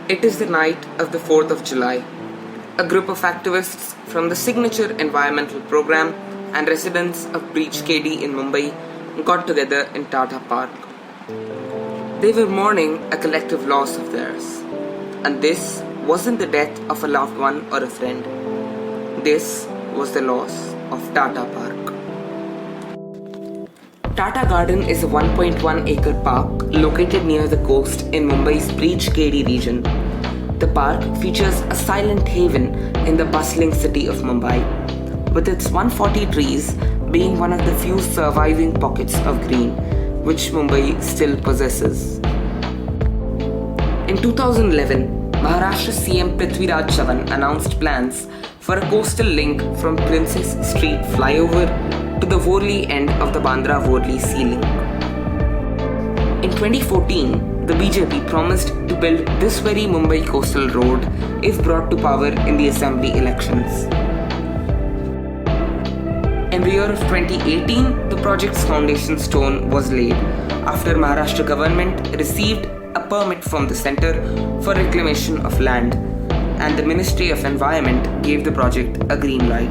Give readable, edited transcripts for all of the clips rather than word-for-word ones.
It is the night of the 4th of July. A group of activists from the Signature Environmental Program and residents of Breach KD in Mumbai got together in Tata Park. They were mourning a collective loss of theirs. And this wasn't the death of a loved one or a friend. This was the loss of Tata Park. Tata Garden is a 1.1 acre park located near the coast in Mumbai's Breach KD region. The park features a silent haven in the bustling city of Mumbai, with its 140 trees being one of the few surviving pockets of green which Mumbai still possesses. In 2011, Maharashtra CM Prithviraj Chavan announced plans for a coastal link from Princess Street flyover to the Worli end of the Bandra-Worli sea link. In 2014, the BJP promised to build this very Mumbai coastal road if brought to power in the assembly elections. In the year of 2018, the project's foundation stone was laid after Maharashtra government received a permit from the centre for reclamation of land, and the Ministry of Environment gave the project a green light.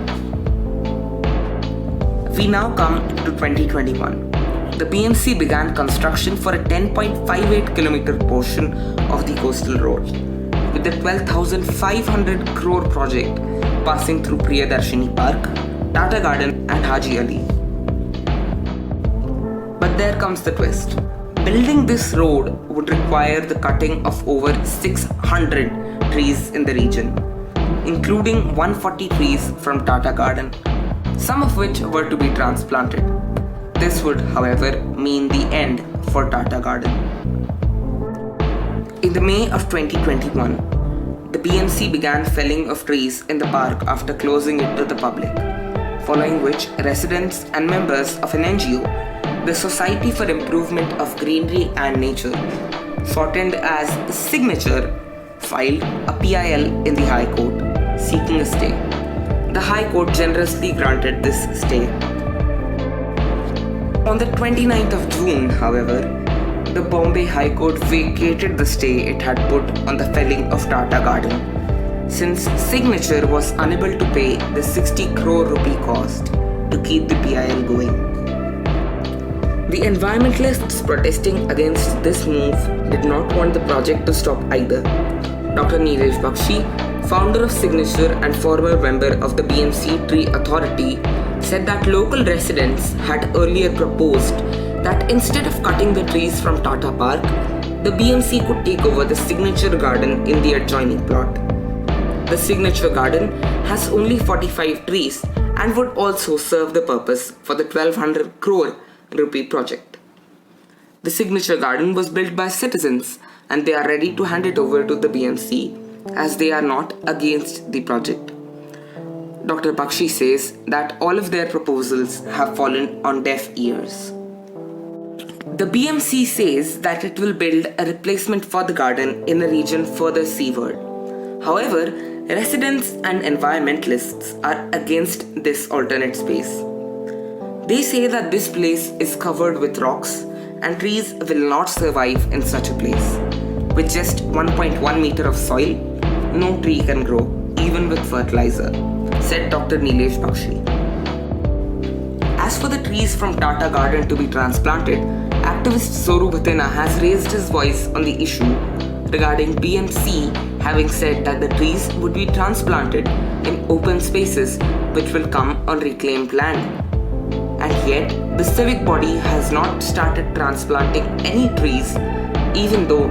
We now come to 2021. The BMC began construction for a 10.58 kilometer portion of the coastal road, with the 12,500 crore project passing through Priyadarshini Park, Tata Garden and Haji Ali. But there comes the twist. Building this road would require the cutting of over 600 trees in the region, including 140 trees from Tata Garden, some of which were to be transplanted. This would, however, mean the end for Tata Garden. In the May of 2021, the BMC began felling of trees in the park after closing it to the public, following which residents and members of an NGO, the Society for Improvement of Greenery and Nature, shortened as Signature, filed a PIL in the High Court, seeking a stay. The High Court generously granted this stay. On the 29th of June, however, the Bombay High Court vacated the stay it had put on the felling of Tata Garden, since Signature was unable to pay the 60 crore rupee cost to keep the PIL going. The environmentalists protesting against this move did not want the project to stop either. Dr. Nilesh Bakshi, founder of Signature and former member of the BMC Tree Authority, said that local residents had earlier proposed that instead of cutting the trees from Tata Park, the BMC could take over the Signature Garden in the adjoining plot. The Signature Garden has only 45 trees and would also serve the purpose for the 1200 crore rupee project. The Signature Garden was built by citizens and they are ready to hand it over to the BMC, as they are not against the project. Dr. Bakshi says that all of their proposals have fallen on deaf ears. The BMC says that it will build a replacement for the garden in a region further seaward. However, residents and environmentalists are against this alternate space. They say that this place is covered with rocks and trees will not survive in such a place. With just 1.1 meter of soil, no tree can grow, even with fertilizer, said Dr. Nilesh Bakshi. As for the trees from Tata Garden to be transplanted, activist Soru Bhatina has raised his voice on the issue regarding BMC having said that the trees would be transplanted in open spaces which will come on reclaimed land. And yet, the civic body has not started transplanting any trees, even though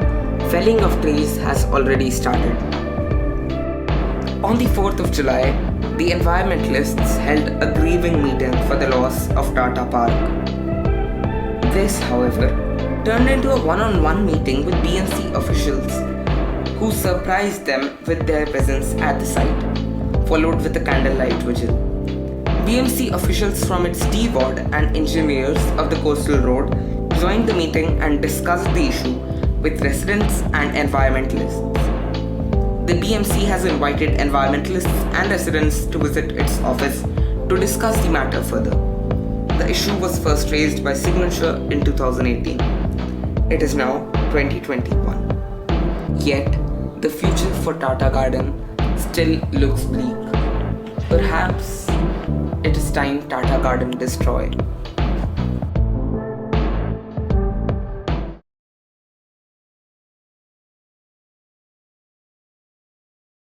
felling of trees has already started. On the 4th of July, the environmentalists held a grieving meeting for the loss of Tata Park. This, however, turned into a one-on-one meeting with BMC officials, who surprised them with their presence at the site, followed with a candlelight vigil. BMC officials from its D ward and engineers of the coastal road joined the meeting and discussed the issue with residents and environmentalists. The BMC has invited environmentalists and residents to visit its office to discuss the matter further. The issue was first raised by Signature in 2018. It is now 2021. Yet, the future for Tata Garden still looks bleak. Perhaps it is time Tata Garden destroy.